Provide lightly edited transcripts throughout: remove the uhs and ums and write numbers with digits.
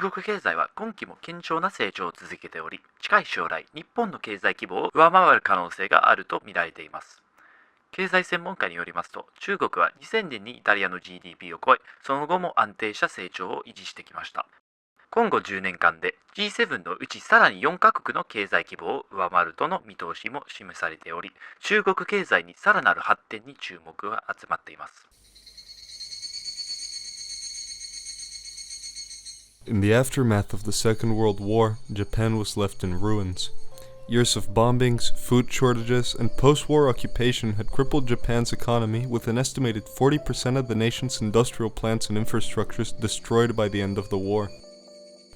中国経済は今期も堅調な成長を続けており、近い将来、日本の経済規模を上回る可能性があると見られています。経済専門家によりますと、中国は2000年にイタリアの GDP を超え、その後も安定した成長を維持してきました。今後10年間で G7 のうちさらに4カ国の経済規模を上回るとの見通しも示されており、中国経済にさらなる発展に注目が集まっています。In the aftermath of the Second World War, Japan was left in ruins. Years of bombings, food shortages, and post-war occupation had crippled Japan's economy, with an estimated 40% of the nation's industrial plants and infrastructures destroyed by the end of the war.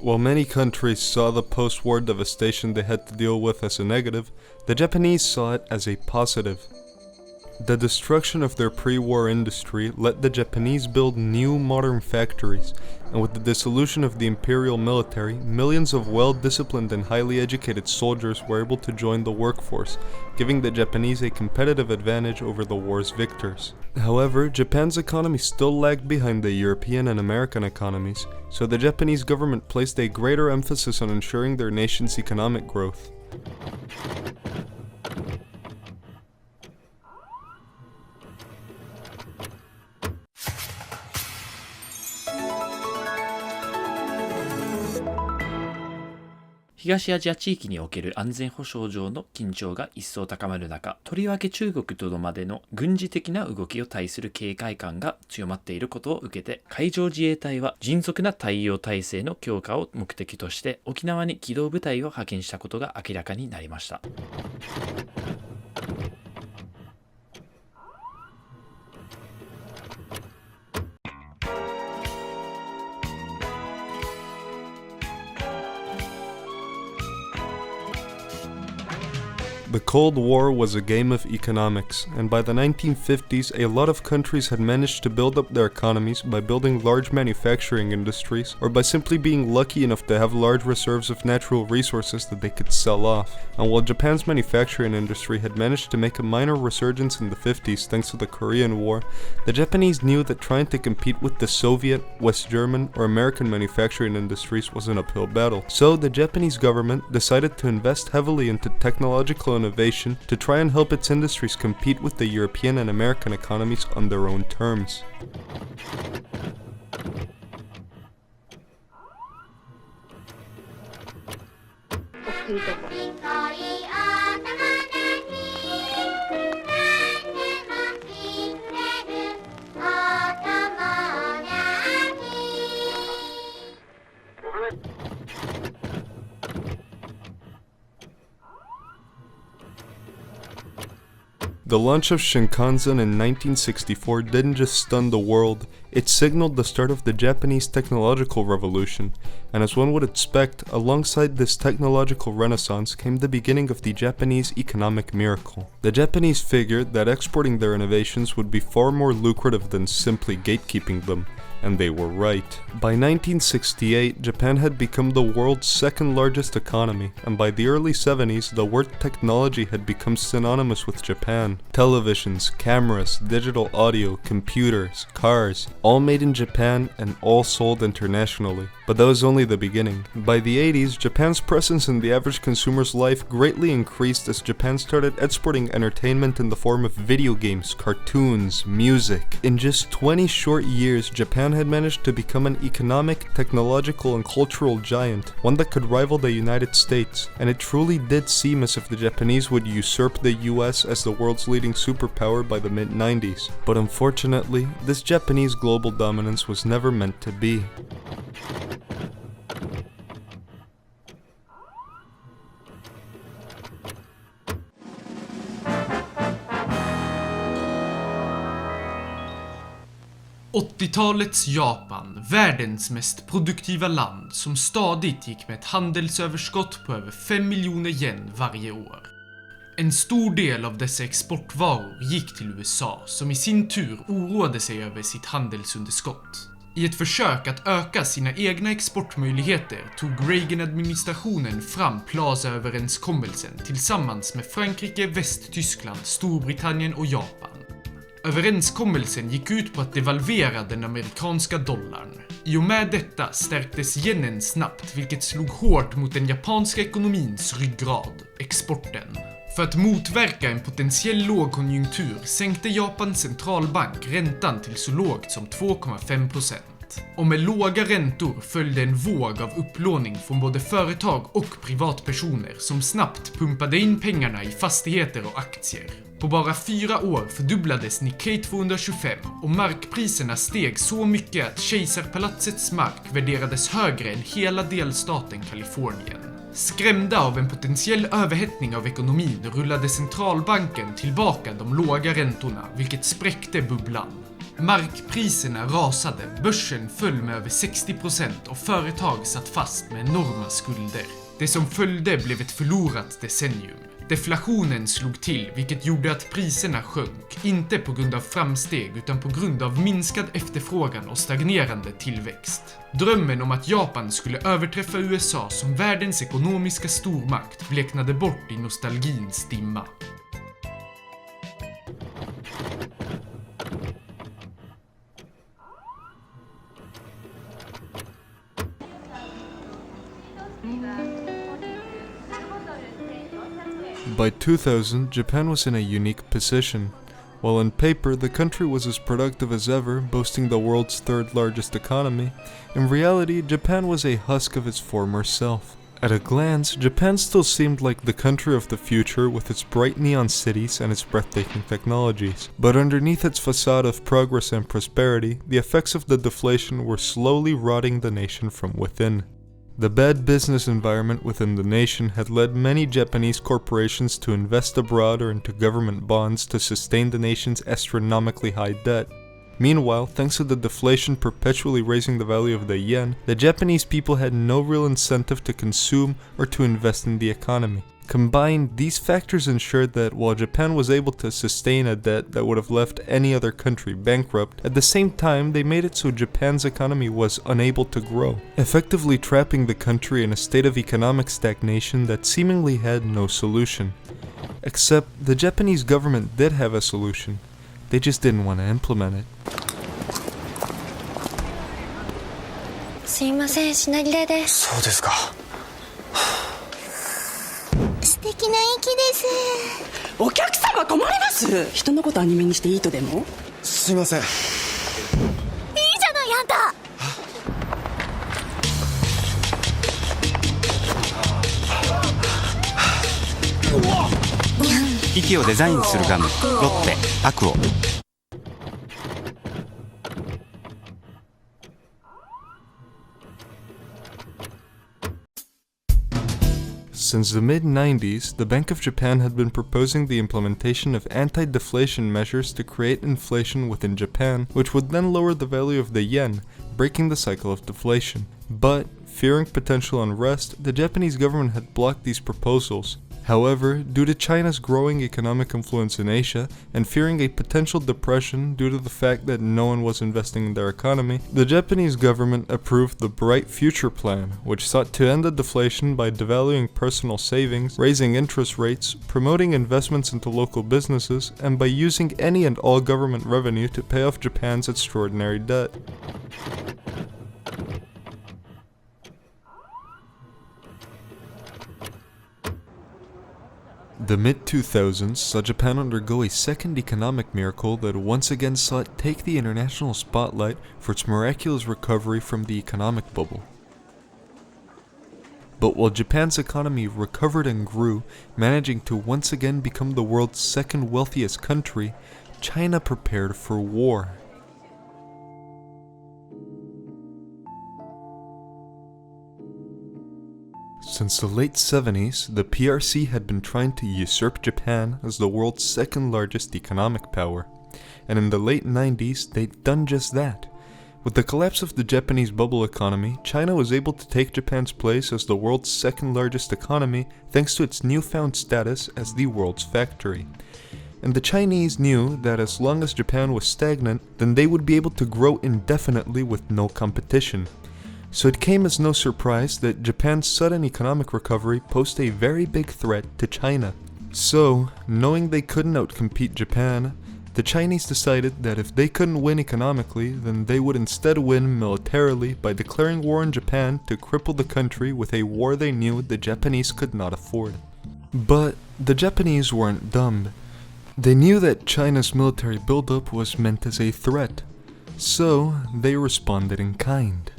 While many countries saw the post-war devastation they had to deal with as a negative, the Japanese saw it as a positive. The destruction of their pre-war industry let the Japanese build new modern factories, and with the dissolution of the imperial military, millions of well-disciplined and highly educated soldiers were able to join the workforce, giving the Japanese a competitive advantage over the war's victors. However, Japan's economy still lagged behind the European and American economies, so the Japanese government placed a greater emphasis on ensuring their nation's economic growth. 東アジア地域における安全保障上の緊張が一層高まる中、とりわけ中国とどまでの軍事的な動きを対する警戒感が強まっていることを受けて、海上自衛隊は迅速な対応体制の強化を目的として沖縄に機動部隊を派遣したことが明らかになりました。The Cold War was a game of economics, and by the 1950s, a lot of countries had managed to build up their economies by building large manufacturing industries, or by simply being lucky enough to have large reserves of natural resources that they could sell off. And while Japan's manufacturing industry had managed to make a minor resurgence in the 50s thanks to the Korean War, the Japanese knew that trying to compete with the Soviet, West German, or American manufacturing industries was an uphill battle. So the Japanese government decided to invest heavily into technological innovation to try and help its industries compete with the European and American economies on their own terms. The launch of Shinkansen in 1964 didn't just stun the world, it signaled the start of the Japanese technological revolution, and as one would expect, alongside this technological renaissance came the beginning of the Japanese economic miracle. The Japanese figured that exporting their innovations would be far more lucrative than simply gatekeeping them. And they were right. By 1968, Japan had become the world's second largest economy, and by the early 70s, the word technology had become synonymous with Japan. Televisions, cameras, digital audio, computers, cars, all made in Japan and all sold internationally. But that was only the beginning. By the 80s, Japan's presence in the average consumer's life greatly increased as Japan started exporting entertainment in the form of video games, cartoons, music. In just 20 short years, Japan had managed to become an economic, technological, and cultural giant, one that could rival the United States, and it truly did seem as if the Japanese would usurp the US as the world's leading superpower by the mid-90s. But unfortunately, this Japanese global dominance was never meant to be. ”80-talets Japan, världens mest produktiva land som stadigt gick med ett handelsöverskott på över 5 miljoner yen varje år. En stor del av dessa exportvaror gick till USA, som i sin tur oroade sig över sitt handelsunderskott. I ett försök att öka sina egna exportmöjligheter tog Reagan-administrationen fram Plaza-överenskommelsen tillsammans med Frankrike, Västtyskland, Storbritannien och Japan. Överenskommelsen gick ut på att devalvera den amerikanska dollarn. I och med detta stärktes yenen snabbt, vilket slog hårt mot den japanska ekonomins ryggrad, exporten. För att motverka en potentiell lågkonjunktur sänkte Japans centralbank räntan till så lågt som 2,5%. Och med låga räntor följde en våg av upplåning från både företag och privatpersoner som snabbt pumpade in pengarna i fastigheter och aktier. På bara 4 år fördubblades Nikkei 225 och markpriserna steg så mycket att kejsarpalatsets mark värderades högre än hela delstaten Kalifornien. Skrämda av en potentiell överhettning av ekonomin rullade centralbanken tillbaka de låga räntorna, vilket spräckte bubblan. Markpriserna rasade, börsen föll med över 60% och företag satt fast med enorma skulder. Det som följde blev ett förlorat decennium. Deflationen slog till, vilket gjorde att priserna sjönk, inte på grund av framsteg utan på grund av minskad efterfrågan och stagnerande tillväxt. Drömmen om att Japan skulle överträffa USA som världens ekonomiska stormakt bleknade bort i nostalgins dimma. By 2000, Japan was in a unique position. While on paper the country was as productive as ever, boasting the world's third largest economy, in reality Japan was a husk of its former self. At a glance, Japan still seemed like the country of the future with its bright neon cities and its breathtaking technologies. But underneath its facade of progress and prosperity, the effects of the deflation were slowly rotting the nation from within. The bad business environment within the nation had led many Japanese corporations to invest abroad or into government bonds to sustain the nation's astronomically high debt. Meanwhile, thanks to the deflation perpetually raising the value of the yen, the Japanese people had no real incentive to consume or to invest in the economy. Combined, these factors ensured that while Japan was able to sustain a debt that would have left any other country bankrupt, at the same time they made it so Japan's economy was unable to grow, effectively trapping the country in a state of economic stagnation that seemingly had no solution. Except the Japanese government did have a solution. They just didn't want to implement it. すいません、品切れです。そうですか。素敵な息です。お客様困ります。人のことアニメにしていいとでも？すいません。いいじゃないあんた。息をデザインするガムロッテアクオ。Since the mid-90s, the Bank of Japan had been proposing the implementation of anti-deflation measures to create inflation within Japan, which would then lower the value of the yen, breaking the cycle of deflation. But, fearing potential unrest, the Japanese government had blocked these proposals. However, due to China's growing economic influence in Asia, and fearing a potential depression due to the fact that no one was investing in their economy, the Japanese government approved the Bright Future Plan, which sought to end the deflation by devaluing personal savings, raising interest rates, promoting investments into local businesses, and by using any and all government revenue to pay off Japan's extraordinary debt. The mid-2000s saw Japan undergo a second economic miracle that once again sought take the international spotlight for its miraculous recovery from the economic bubble. But while Japan's economy recovered and grew, managing to once again become the world's second wealthiest country, China prepared for war. Since the late 70s, the PRC had been trying to usurp Japan as the world's second largest economic power, and in the late 90s they'd done just that. With the collapse of the Japanese bubble economy, China was able to take Japan's place as the world's second largest economy thanks to its newfound status as the world's factory. And the Chinese knew that as long as Japan was stagnant, then they would be able to grow indefinitely with no competition. So it came as no surprise that Japan's sudden economic recovery posed a very big threat to China. So, knowing they couldn't outcompete Japan, the Chinese decided that if they couldn't win economically, then they would instead win militarily by declaring war on Japan to cripple the country with a war they knew the Japanese could not afford. But the Japanese weren't dumb. They knew that China's military buildup was meant as a threat, so they responded in kind.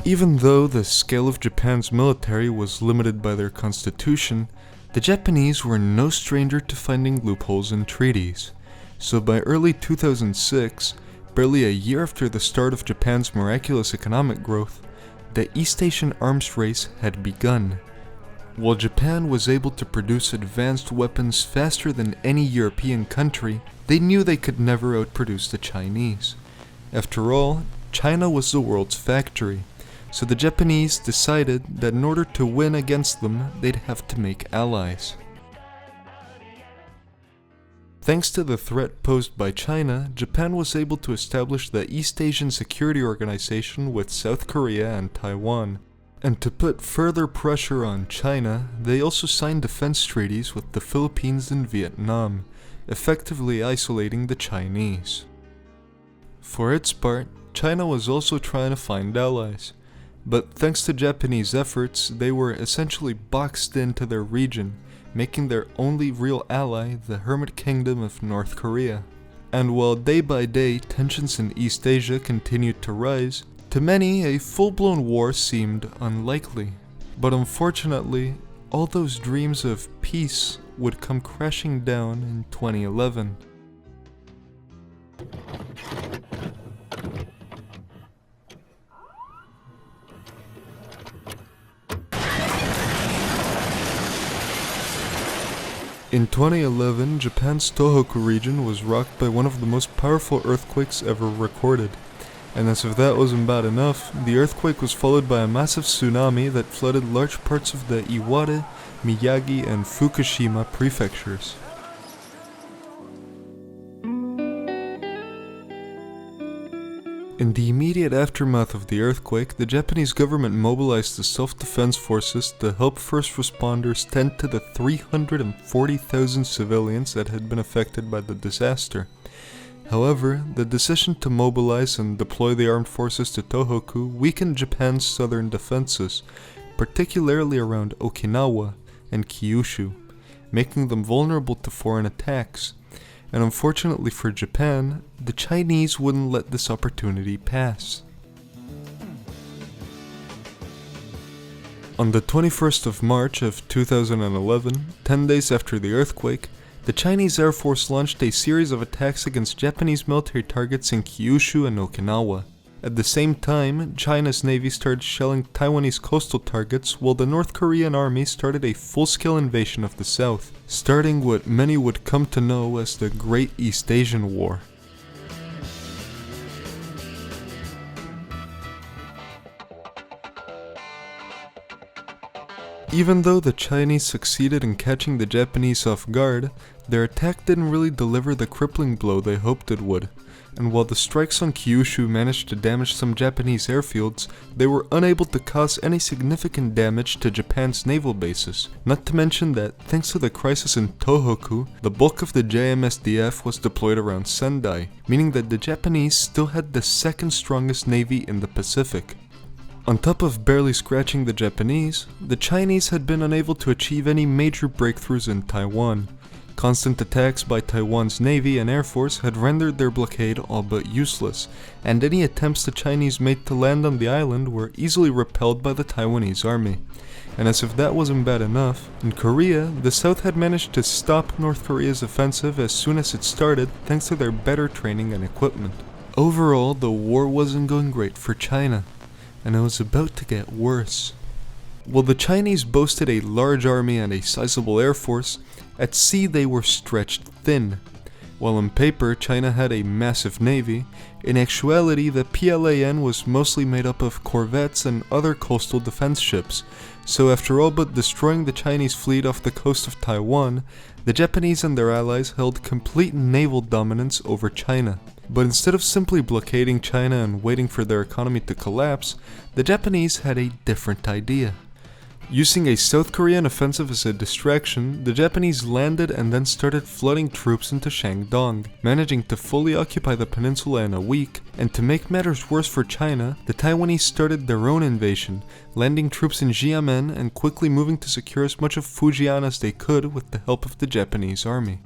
Even though the scale of Japan's military was limited by their constitution, the Japanese were no stranger to finding loopholes in treaties. So by early 2006, barely a year after the start of Japan's miraculous economic growth, the East Asian arms race had begun. While Japan was able to produce advanced weapons faster than any European country, they knew they could never outproduce the Chinese. After all, China was the world's factory. So the Japanese decided that in order to win against them, they'd have to make allies. Thanks to the threat posed by China, Japan was able to establish the East Asian Security Organization with South Korea and Taiwan. And to put further pressure on China, they also signed defense treaties with the Philippines and Vietnam, effectively isolating the Chinese. For its part, China was also trying to find allies. But thanks to Japanese efforts, they were essentially boxed into their region, making their only real ally the Hermit Kingdom of North Korea. And while day by day tensions in East Asia continued to rise, to many a full-blown war seemed unlikely. But unfortunately, all those dreams of peace would come crashing down in 2011. In 2011, Japan's Tohoku region was rocked by one of the most powerful earthquakes ever recorded. And as if that wasn't bad enough, the earthquake was followed by a massive tsunami that flooded large parts of the Iwate, Miyagi, and Fukushima prefectures. In the immediate aftermath of the earthquake, the Japanese government mobilized the self-defense forces to help first responders tend to the 340,000 civilians that had been affected by the disaster. However, the decision to mobilize and deploy the armed forces to Tohoku weakened Japan's southern defenses, particularly around Okinawa and Kyushu, making them vulnerable to foreign attacks. And unfortunately for Japan, the Chinese wouldn't let this opportunity pass. On the 21st of March of 2011, 10 days after the earthquake, the Chinese Air Force launched a series of attacks against Japanese military targets in Kyushu and Okinawa. At the same time, China's Navy started shelling Taiwanese coastal targets, while the North Korean army started a full-scale invasion of the south, starting what many would come to know as the Great East Asian War. Even though the Chinese succeeded in catching the Japanese off guard, their attack didn't really deliver the crippling blow they hoped it would. And while the strikes on Kyushu managed to damage some Japanese airfields, they were unable to cause any significant damage to Japan's naval bases. Not to mention that, thanks to the crisis in Tohoku, the bulk of the JMSDF was deployed around Sendai, meaning that the Japanese still had the second strongest navy in the Pacific. On top of barely scratching the Japanese, the Chinese had been unable to achieve any major breakthroughs in Taiwan. Constant attacks by Taiwan's Navy and Air Force had rendered their blockade all but useless, and any attempts the Chinese made to land on the island were easily repelled by the Taiwanese army. And as if that wasn't bad enough, in Korea, the South had managed to stop North Korea's offensive as soon as it started thanks to their better training and equipment. Overall, the war wasn't going great for China, and it was about to get worse. While the Chinese boasted a large army and a sizable air force, at sea they were stretched thin. While on paper China had a massive navy, in actuality the PLAN was mostly made up of corvettes and other coastal defense ships, so after all but destroying the Chinese fleet off the coast of Taiwan, the Japanese and their allies held complete naval dominance over China. But instead of simply blockading China and waiting for their economy to collapse, the Japanese had a different idea. Using a South Korean offensive as a distraction, the Japanese landed and then started flooding troops into Shandong, managing to fully occupy the peninsula in a week, and to make matters worse for China, the Taiwanese started their own invasion, landing troops in Xiamen and quickly moving to secure as much of Fujian as they could with the help of the Japanese army.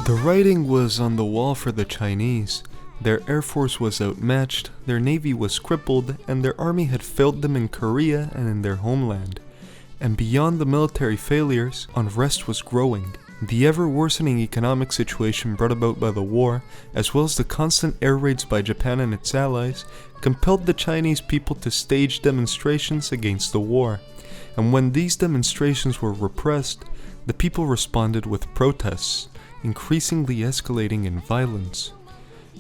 The writing was on the wall for the Chinese. Their air force was outmatched, their navy was crippled, and their army had failed them in Korea and in their homeland. And beyond the military failures, unrest was growing. The ever-worsening economic situation brought about by the war, as well as the constant air raids by Japan and its allies, compelled the Chinese people to stage demonstrations against the war. And when these demonstrations were repressed, the people responded with protests, increasingly escalating in violence.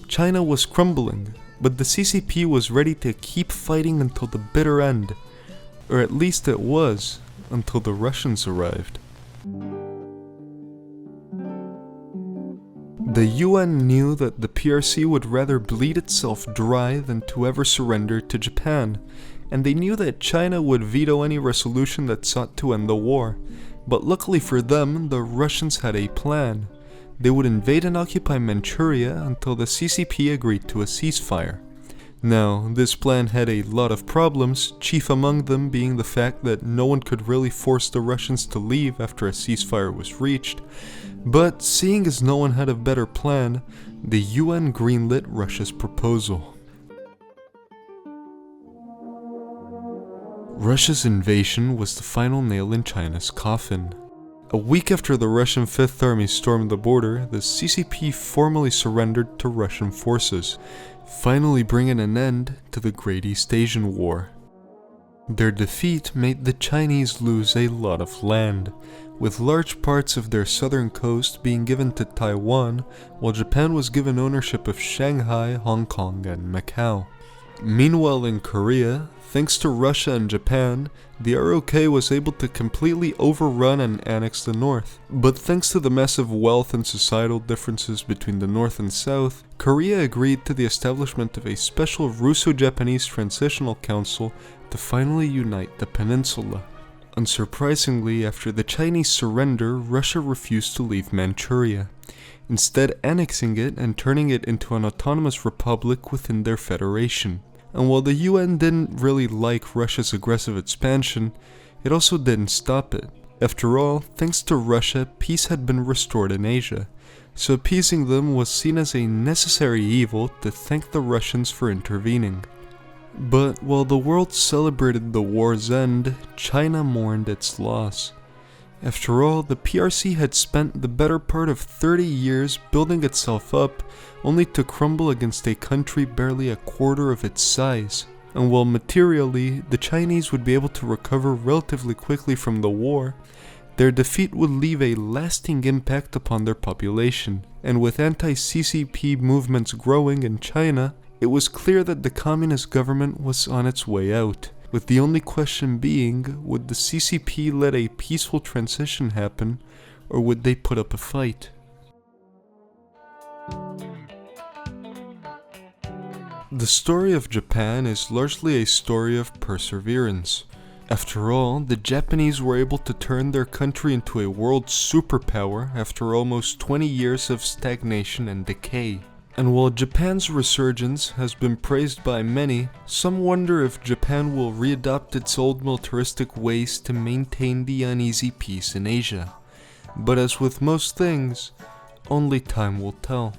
China was crumbling, but the CCP was ready to keep fighting until the bitter end. Or at least it was, until the Russians arrived. The UN knew that the PRC would rather bleed itself dry than to ever surrender to Japan, and they knew that China would veto any resolution that sought to end the war. But luckily for them, the Russians had a plan. They would invade and occupy Manchuria until the CCP agreed to a ceasefire. Now, this plan had a lot of problems, chief among them being the fact that no one could really force the Russians to leave after a ceasefire was reached. But seeing as no one had a better plan, the UN greenlit Russia's proposal. Russia's invasion was the final nail in China's coffin. A week after the Russian Fifth Army stormed the border, the CCP formally surrendered to Russian forces, finally bringing an end to the Great East Asian War. Their defeat made the Chinese lose a lot of land, with large parts of their southern coast being given to Taiwan, while Japan was given ownership of Shanghai, Hong Kong, and Macau. Meanwhile in Korea, thanks to Russia and Japan, the ROK was able to completely overrun and annex the north. But thanks to the massive wealth and societal differences between the north and south, Korea agreed to the establishment of a special Russo-Japanese Transitional Council to finally unite the peninsula. Unsurprisingly, after the Chinese surrender, Russia refused to leave Manchuria, instead annexing it and turning it into an autonomous republic within their federation. And while the UN didn't really like Russia's aggressive expansion, it also didn't stop it. After all, thanks to Russia, peace had been restored in Asia, so appeasing them was seen as a necessary evil to thank the Russians for intervening. But while the world celebrated the war's end, China mourned its loss. After all, the PRC had spent the better part of 30 years building itself up, only to crumble against a country barely a quarter of its size. And while materially, the Chinese would be able to recover relatively quickly from the war, their defeat would leave a lasting impact upon their population. And with anti-CCP movements growing in China, it was clear that the communist government was on its way out. With the only question being, would the CCP let a peaceful transition happen, or would they put up a fight? The story of Japan is largely a story of perseverance. After all, the Japanese were able to turn their country into a world superpower after almost 20 years of stagnation and decay. And while Japan's resurgence has been praised by many, some wonder if Japan will readopt its old militaristic ways to maintain the uneasy peace in Asia. But as with most things, only time will tell.